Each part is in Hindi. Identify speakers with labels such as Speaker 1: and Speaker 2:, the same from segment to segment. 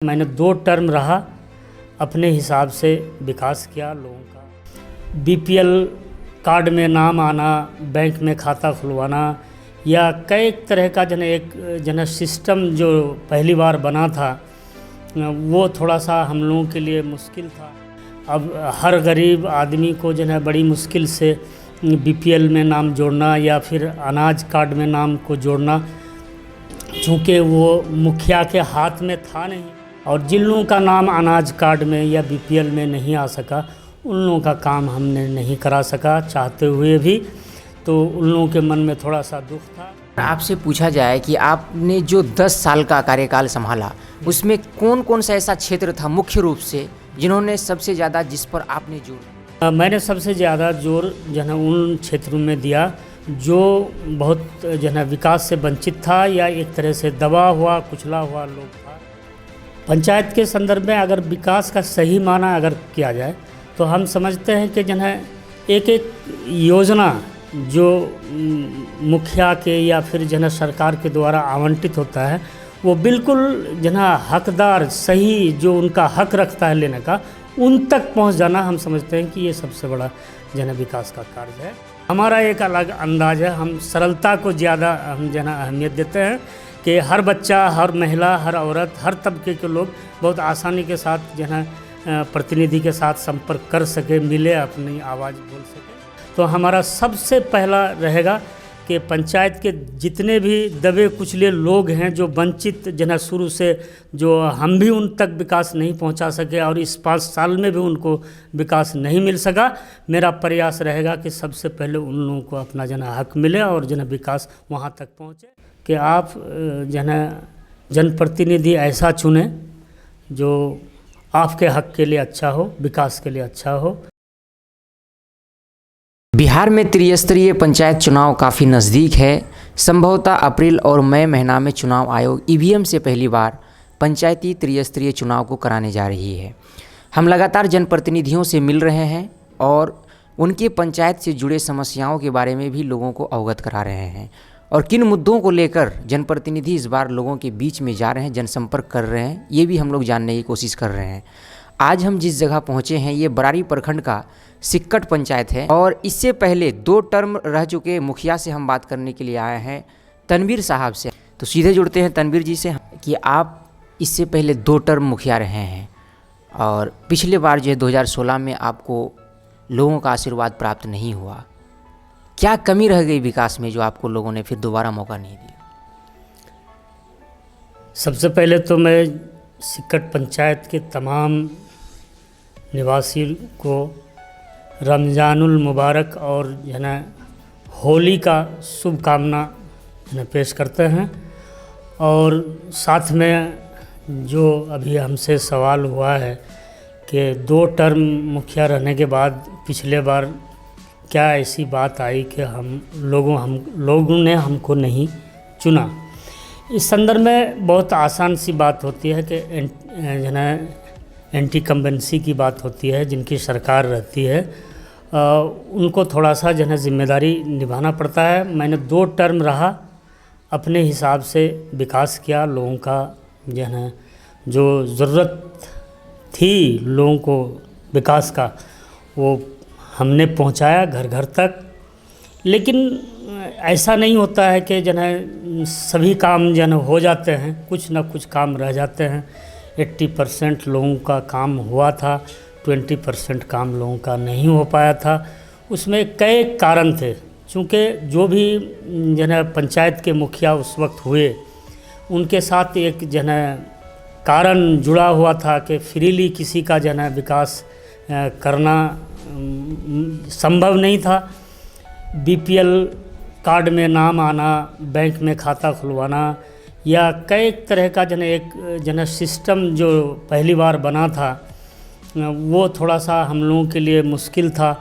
Speaker 1: मैंने 2 टर्म रहा, अपने हिसाब से विकास किया लोगों का। बीपीएल कार्ड में नाम आना, बैंक में खाता खुलवाना या कई तरह का एक सिस्टम जो पहली बार बना था वो थोड़ा सा हम लोगों के लिए मुश्किल था। अब हर गरीब आदमी को बड़ी मुश्किल से बीपीएल में नाम जोड़ना या फिर अनाज कार्ड में नाम को जोड़ना, चूँकि वो मुखिया के हाथ में था नहीं, और जिन लोगों का नाम अनाज कार्ड में या बीपीएल में नहीं आ सका उन लोगों का काम हमने नहीं करा सका चाहते हुए भी, तो उन लोगों के मन में थोड़ा सा दुख था।
Speaker 2: आपसे पूछा जाए कि आपने जो 10 साल का कार्यकाल संभाला उसमें कौन कौन सा ऐसा क्षेत्र था मुख्य रूप से जिन्होंने सबसे ज़्यादा, जिस पर आपने जोर?
Speaker 1: मैंने सबसे ज़्यादा जोर उन क्षेत्रों में दिया जो बहुत विकास से वंचित था या एक तरह से दबा हुआ कुचला हुआ लोग था। पंचायत के संदर्भ में अगर विकास का सही माना अगर किया जाए तो हम समझते हैं कि एक एक योजना जो मुखिया के या फिर सरकार के द्वारा आवंटित होता है वो बिल्कुल हकदार सही जो उनका हक रखता है लेने का, उन तक पहुंच जाना हम समझते हैं कि ये सबसे बड़ा विकास का कार्य है। हमारा एक अलग अंदाज है, हम सरलता को ज़्यादा हम अहमियत देते हैं कि हर बच्चा, हर महिला, हर औरत, हर तबके के लोग बहुत आसानी के साथ प्रतिनिधि के साथ संपर्क कर सके, मिले, अपनी आवाज़ बोल सके। तो हमारा सबसे पहला रहेगा कि पंचायत के जितने भी दबे कुचले लोग हैं जो वंचित शुरू से, जो हम भी उन तक विकास नहीं पहुंचा सके और इस 5 साल में भी उनको विकास नहीं मिल सका, मेरा प्रयास रहेगा कि सबसे पहले उन लोगों को अपना हक मिले और विकास वहां तक पहुंचे कि आप जनप्रतिनिधि ऐसा चुने जो आपके हक के लिए अच्छा हो, विकास के लिए अच्छा हो।
Speaker 2: बिहार में त्रिस्तरीय पंचायत चुनाव काफ़ी नज़दीक है। संभवतः अप्रैल और मई महीना में चुनाव आयोग ईवीएम से पहली बार पंचायती त्रिस्तरीय चुनाव को कराने जा रही है। हम लगातार जनप्रतिनिधियों से मिल रहे हैं और उनके पंचायत से जुड़े समस्याओं के बारे में भी लोगों को अवगत करा रहे हैं और किन मुद्दों को लेकर जनप्रतिनिधि इस बार लोगों के बीच में जा रहे हैं, जनसंपर्क कर रहे हैं, ये भी हम लोग जानने की कोशिश कर रहे हैं। आज हम जिस जगह पहुँचे हैं ये बरारी प्रखंड का सिक्कट पंचायत है और इससे पहले 2 टर्म रह चुके मुखिया से हम बात करने के लिए आए हैं, तनवीर साहब से। तो सीधे जुड़ते हैं तनवीर जी से कि आप इससे पहले 2 टर्म मुखिया रहे हैं और पिछले बार 2016 में आपको लोगों का आशीर्वाद प्राप्त नहीं हुआ। क्या कमी रह गई विकास में जो आपको लोगों ने फिर दोबारा मौका नहीं दिया?
Speaker 1: सबसे पहले तो मैं सिक्कट पंचायत के तमाम निवासी को रमज़ानुल मुबारक और होली का शुभकामना पेश करते हैं। और साथ में जो अभी हमसे सवाल हुआ है कि 2 टर्म मुखिया रहने के बाद पिछले बार क्या ऐसी बात आई कि हम लोगों ने हमको नहीं चुना। इस संदर्भ में बहुत आसान सी बात होती है कि एंटी कम्बेंसी की बात होती है, जिनकी सरकार रहती है उनको थोड़ा सा जिम्मेदारी निभाना पड़ता है। मैंने 2 टर्म रहा, अपने हिसाब से विकास किया लोगों का, जो ज़रूरत थी लोगों को विकास का वो हमने पहुंचाया घर घर तक। लेकिन ऐसा नहीं होता है कि सभी काम हो जाते हैं, कुछ ना कुछ काम रह जाते हैं। 80% लोगों का काम हुआ था, 20% काम लोगों का नहीं हो पाया था। उसमें कई कारण थे, चूँकि जो भी पंचायत के मुखिया उस वक्त हुए उनके साथ एक कारण जुड़ा हुआ था कि फ्रीली किसी का विकास करना संभव नहीं था। बीपीएल कार्ड में नाम आना, बैंक में खाता खुलवाना या कई तरह का एक सिस्टम जो पहली बार बना था वो थोड़ा सा हम लोगों के लिए मुश्किल था।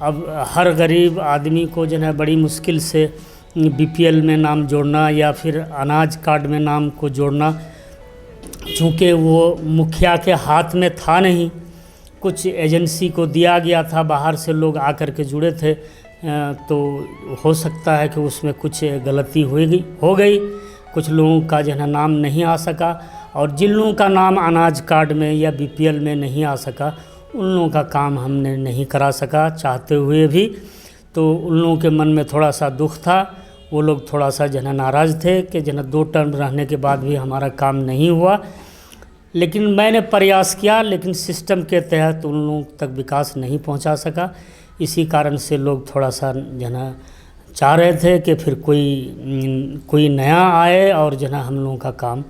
Speaker 1: अब हर गरीब आदमी को बड़ी मुश्किल से बीपीएल में नाम जोड़ना या फिर अनाज कार्ड में नाम को जोड़ना, चूँकि वो मुखिया के हाथ में था नहीं, कुछ एजेंसी को दिया गया था, बाहर से लोग आकर के जुड़े थे, तो हो सकता है कि उसमें कुछ गलती हो गई। कुछ लोगों का नाम नहीं आ सका और जिन लोगों का नाम अनाज कार्ड में या बीपीएल में नहीं आ सका, उन लोगों का काम हमने नहीं करा सका चाहते हुए भी। तो उन लोगों के मन में थोड़ा सा दुख था, वो लोग थोड़ा सा जना नाराज़ थे कि जना 2 टर्म रहने के बाद भी हमारा काम नहीं हुआ। लेकिन मैंने प्रयास किया, लेकिन सिस्टम के तहत उन लोगों तक विकास नहीं पहुंचा सका। इसी कारण से लोग थोड़ा सा जना चाह रहे थे कि फिर कोई नया आए और जना हम लोगों का काम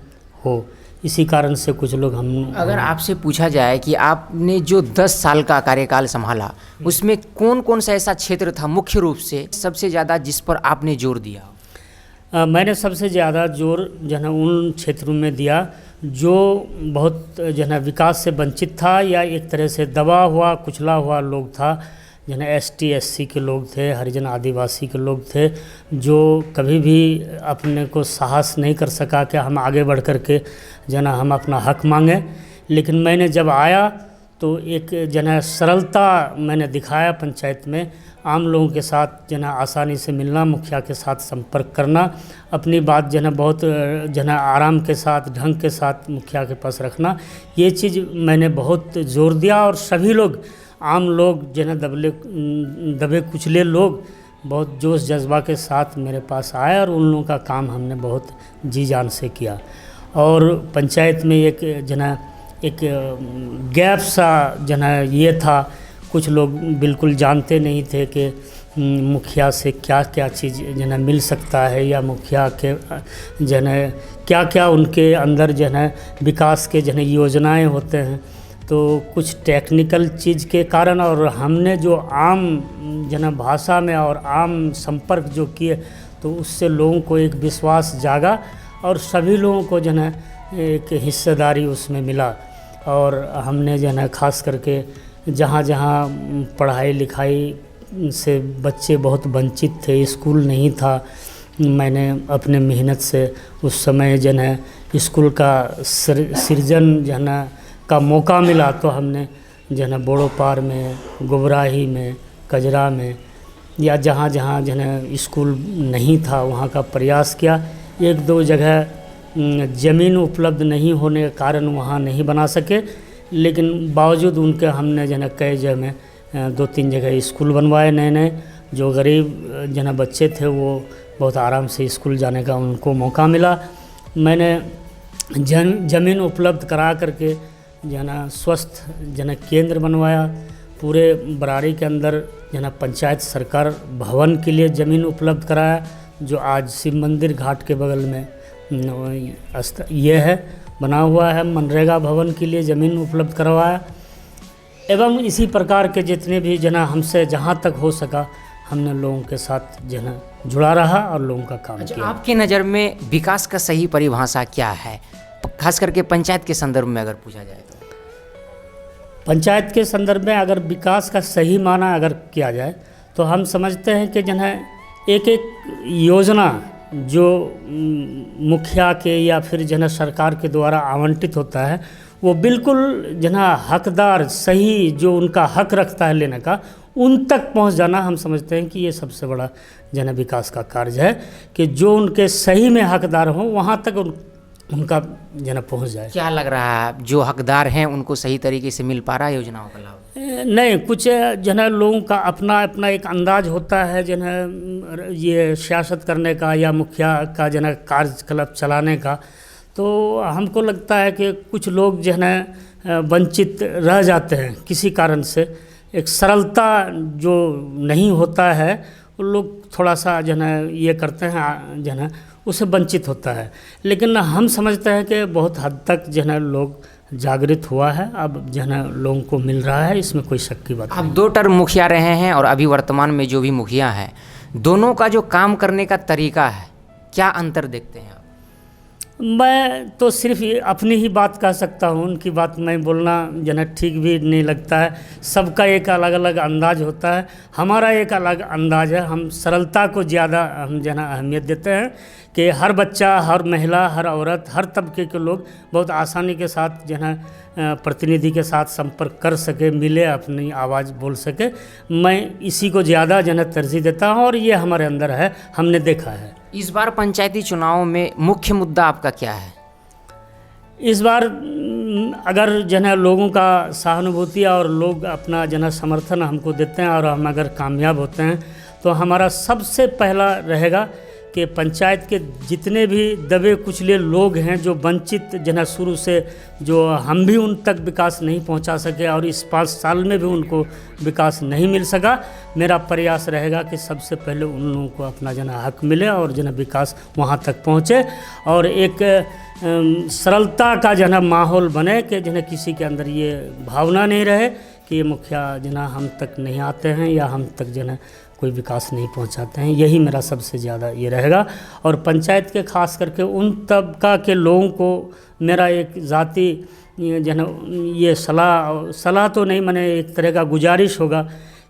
Speaker 1: हो। इसी कारण से कुछ लोग
Speaker 2: अगर आपसे पूछा जाए कि आपने जो 10 साल का कार्यकाल संभाला, उसमें कौन कौन सा ऐसा क्षेत्र था मुख्य रूप से सबसे ज़्यादा जिस पर आपने जोर दिया?
Speaker 1: मैंने सबसे ज़्यादा जोर जना उन क्षेत्रों में दिया जो बहुत जना विकास से वंचित था या एक तरह से दबा हुआ कुचला हुआ लोग था। जना ST SC के लोग थे, हरिजन आदिवासी के लोग थे, जो कभी भी अपने को साहस नहीं कर सका कि हम आगे बढ़ कर के जना हम अपना हक मांगें। लेकिन मैंने जब आया तो एक जना सरलता मैंने दिखाया पंचायत में, आम लोगों के साथ जना आसानी से मिलना, मुखिया के साथ संपर्क करना, अपनी बात जना बहुत जना आराम के साथ ढंग के साथ मुखिया के पास रखना, ये चीज़ मैंने बहुत जोर दिया। और सभी लोग, आम लोग जना दबे कुचले लोग बहुत जोश जज्बा के साथ मेरे पास आए और उन लोगों का काम हमने बहुत जी जान से किया। और पंचायत में एक गैप सा जना ये था, कुछ लोग बिल्कुल जानते नहीं थे कि मुखिया से क्या क्या चीज़ जना मिल सकता है या मुखिया के जना क्या क्या उनके अंदर जना विकास के जना योजनाएं होते हैं। तो कुछ टेक्निकल चीज़ के कारण और हमने जो आम जना भाषा में और आम संपर्क जो किए, तो उससे लोगों को एक विश्वास जागा और सभी लोगों को जना एक हिस्सेदारी उसमें मिला। और हमने जना खास करके जहाँ जहाँ पढ़ाई लिखाई से बच्चे बहुत वंचित थे, स्कूल नहीं था, मैंने अपने मेहनत से उस समय जना स्कूल का सृजन जना का मौका मिला। तो हमने जना बोड़ोपार में, गोबराही में, कजरा में या जहाँ जहाँ जना स्कूल नहीं था वहाँ का प्रयास किया। 1-2 जगह ज़मीन उपलब्ध नहीं होने के कारण वहाँ नहीं बना सके, लेकिन बावजूद उनके हमने जना कई जगह में 2-3 जगह स्कूल बनवाए नए नए। जो गरीब जना बच्चे थे वो बहुत आराम से स्कूल जाने का उनको मौका मिला। मैंने ज़मीन उपलब्ध करा करके जना स्वस्थ जना केंद्र बनवाया। पूरे बराड़ी के अंदर जना पंचायत सरकार भवन के लिए ज़मीन उपलब्ध कराया, जो आज शिव मंदिर घाट के बगल में ये है बना हुआ है। मनरेगा भवन के लिए ज़मीन उपलब्ध करवाया। एवं इसी प्रकार के जितने भी जना हमसे जहाँ तक हो सका हमने लोगों के साथ जना जुड़ा रहा और लोगों का काम किया।
Speaker 2: आपकी नज़र में विकास का सही परिभाषा क्या है, खास करके पंचायत के संदर्भ में अगर पूछा जाए तो?
Speaker 1: पंचायत के संदर्भ में अगर विकास का सही माना अगर किया जाए तो हम समझते हैं कि जना एक एक योजना जो मुखिया के या फिर जना सरकार के द्वारा आवंटित होता है, वो बिल्कुल जना हकदार सही जो उनका हक रखता है लेने का, उन तक पहुंच जाना हम समझते हैं कि ये सबसे बड़ा जना विकास का कार्य है कि जो उनके सही में हकदार हों वहाँ तक उनका जना पहुंच जाए।
Speaker 2: क्या लग रहा है जो हकदार हैं उनको सही तरीके से मिल पा रहा है योजनाओं का लाभ?
Speaker 1: नहीं, कुछ जना लोगों का अपना अपना एक अंदाज होता है जना ये सियासत करने का या मुखिया का जना कार्यकलाप चलाने का। तो हमको लगता है कि कुछ लोग जना वंचित रह जाते हैं किसी कारण से, एक सरलता जो नहीं होता है वो लोग थोड़ा सा जना ये करते हैं, जना उससे वंचित होता है। लेकिन हम समझते हैं कि बहुत हद तक जना लोग जागृत हुआ है, अब जना लोगों को मिल रहा है, इसमें कोई शक की बात नहीं।
Speaker 2: आप 2 टर्म मुखिया रहे हैं और अभी वर्तमान में जो भी मुखिया हैं, दोनों का जो काम करने का तरीका है, क्या अंतर देखते हैं आप?
Speaker 1: मैं तो सिर्फ अपनी ही बात कह सकता हूँ, उनकी बात मैं बोलना जना ठीक भी नहीं लगता है। सबका एक अलग अलग अंदाज होता है, हमारा एक अलग अंदाज है। हम सरलता को ज़्यादा हम जना अहमियत देते हैं कि हर बच्चा, हर महिला, हर औरत, हर तबके के लोग बहुत आसानी के साथ जना प्रतिनिधि के साथ संपर्क कर सके, मिले, अपनी आवाज़ बोल सके। मैं इसी को ज़्यादा जना तरजीह देता हूँ और ये हमारे अंदर है, हमने देखा है।
Speaker 2: इस बार पंचायती चुनाव में मुख्य मुद्दा आपका क्या है?
Speaker 1: इस बार अगर जो है लोगों का सहानुभूति और लोग अपना जो है समर्थन हमको देते हैं और हम अगर कामयाब होते हैं तो हमारा सबसे पहला रहेगा कि पंचायत के जितने भी दबे कुचले लोग हैं जो वंचित जो है शुरू से, जो हम भी उन तक विकास नहीं पहुंचा सके और इस 5 साल में भी उनको विकास नहीं मिल सका, मेरा प्रयास रहेगा कि सबसे पहले उन लोगों को अपना जो है हक मिले और जो है विकास वहां तक पहुंचे और एक सरलता का जो है माहौल बने कि जो है किसी के अंदर ये भावना नहीं रहे कि ये मुखिया जो है हम तक नहीं आते हैं या हम तक जो है कोई विकास नहीं पहुंचाते हैं। यही मेरा सबसे ज़्यादा ये रहेगा। और पंचायत के खास करके उन तबका के लोगों को मेरा एक ज़ाती जो है ये सलाह तो नहीं, मैंने एक तरह का गुजारिश होगा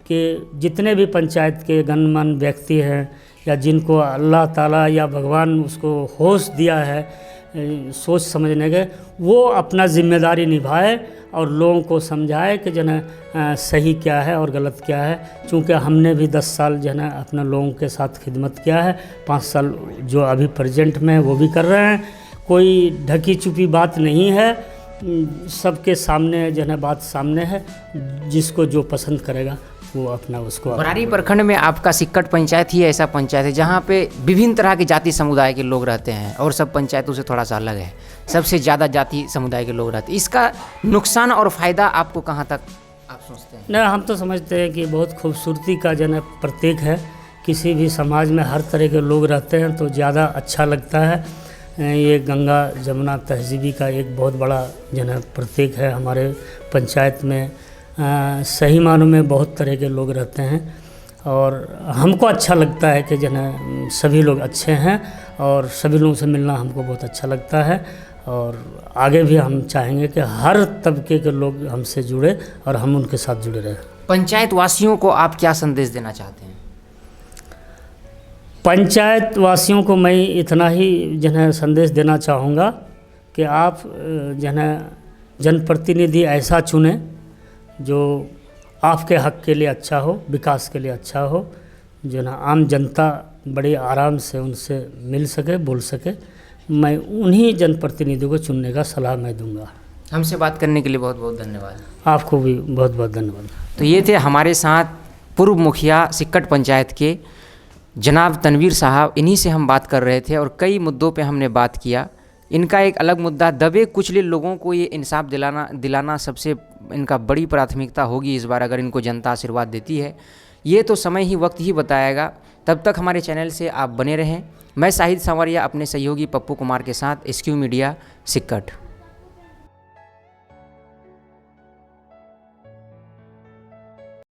Speaker 1: कि जितने भी पंचायत के गणमान्य व्यक्ति हैं या जिनको अल्लाह ताला या भगवान उसको होश दिया है सोच समझने के, वो अपना जिम्मेदारी निभाए और लोगों को समझाए कि जो है सही क्या है और गलत क्या है। चूँकि हमने भी 10 साल जो है अपने लोगों के साथ खिदमत किया है, 5 साल जो अभी प्रेजेंट में है वो भी कर रहे हैं। कोई ढकी छुपी बात नहीं है, सबके सामने जो है बात सामने है, जिसको जो पसंद करेगा वो अपना उसको।
Speaker 2: बरारी प्रखंड में आपका सिक्कट पंचायत ही ऐसा पंचायत है जहाँ पे विभिन्न तरह के जाति समुदाय के लोग रहते हैं और सब पंचायतों से थोड़ा सा अलग है, सबसे ज़्यादा जाति समुदाय के लोग रहते हैं। इसका नुकसान और फ़ायदा आपको कहाँ तक आप सोचते हैं?
Speaker 1: नहीं, हम तो समझते हैं कि बहुत खूबसूरती का जो है प्रतीक है। किसी भी समाज में हर तरह के लोग रहते हैं तो ज़्यादा अच्छा लगता है। ये गंगा जमुना तहजीबी का एक बहुत बड़ा जो है प्रतीक है। हमारे पंचायत में सही मानों में बहुत तरह के लोग रहते हैं और हमको अच्छा लगता है कि जो है सभी लोग अच्छे हैं और सभी लोगों से मिलना हमको बहुत अच्छा लगता है। और आगे भी हम चाहेंगे कि हर तबके के लोग हमसे जुड़े और हम उनके साथ जुड़े रहें।
Speaker 2: पंचायत वासियों को आप क्या संदेश देना चाहते हैं?
Speaker 1: पंचायत वासियों को मैं इतना ही जो है संदेश देना चाहूँगा कि आप जो है जनप्रतिनिधि ऐसा चुनें जो आपके हक के लिए अच्छा हो, विकास के लिए अच्छा हो, जो ना आम जनता बड़े आराम से उनसे मिल सके, बोल सके। मैं उन्हीं जनप्रतिनिधियों को चुनने का सलाह मैं दूंगा।
Speaker 2: हमसे बात करने के लिए बहुत बहुत धन्यवाद।
Speaker 1: आपको भी बहुत बहुत धन्यवाद।
Speaker 2: तो ये थे हमारे साथ पूर्व मुखिया सिक्कट पंचायत के जनाब तनवीर साहब। इन्हीं से हम बात कर रहे थे और कई मुद्दों पे हमने बात किया। इनका एक अलग मुद्दा दबे कुचले लोगों को ये इंसाफ दिलाना सबसे इनका बड़ी प्राथमिकता होगी इस बार, अगर इनको जनता आशीर्वाद देती है। ये तो समय ही वक्त ही बताएगा। तब तक हमारे चैनल से आप बने रहें। मैं शाहिद सांवरिया अपने सहयोगी पप्पू कुमार के साथ SQ मीडिया सिक्कट।